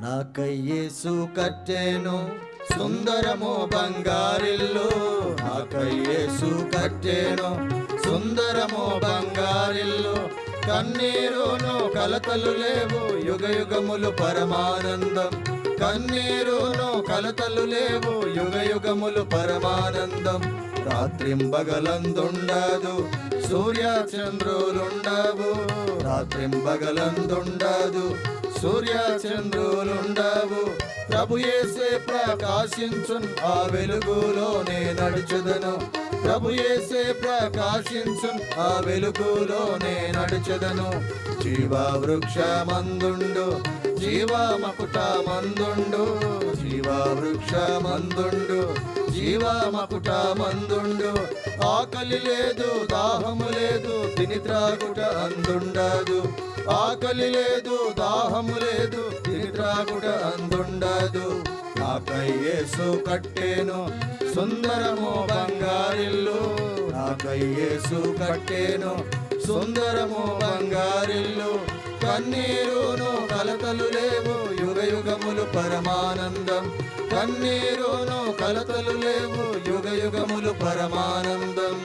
నాకై యేసు కట్టెను సుందరము బంగారిల్లు, నాకై యేసు కట్టెను సుందరము బంగారిల్లు. కన్నీరును కలతలు లేవు, యుగ యుగములు పరమానందం. కన్నీరును కలతలు లేవు, యుగ యుగములు పరమానందం. రాత్రింబగలందుండదు, సూర్య చంద్రులుండవు. రాత్రింబగలందుండదు, సూర్య చంద్రులుండవు. ప్రభు యేసే ప్రకాశించున్, ఆ వెలుగులోనే నడుచుదను. ప్రభు యేసే ప్రకాశించున్, ఆ వెలుగులోనే నడుచుదను. జీవవృక్షమందుండు, జీవమకుటమందుండు. జీవవృక్షమందుండు, జీవమకుటమందుండు. ఆకలి లేదు, దాహము లేదు, తిని త్రాగుట అందుండదు. ఆకలి లేదు, దాహము లేదు, తిని త్రాగుట అందుండదు. నాకై యేసు కట్టెను సుందరము బంగారిల్లు, నాకై యేసు కట్టెను సుందరము బంగారిల్లు. కన్నీరును కలతలు లేవు, యుగ యుగములు పరమానందం. కన్నీరును కలతలు లేవు, యుగ యుగములు పరమానందం.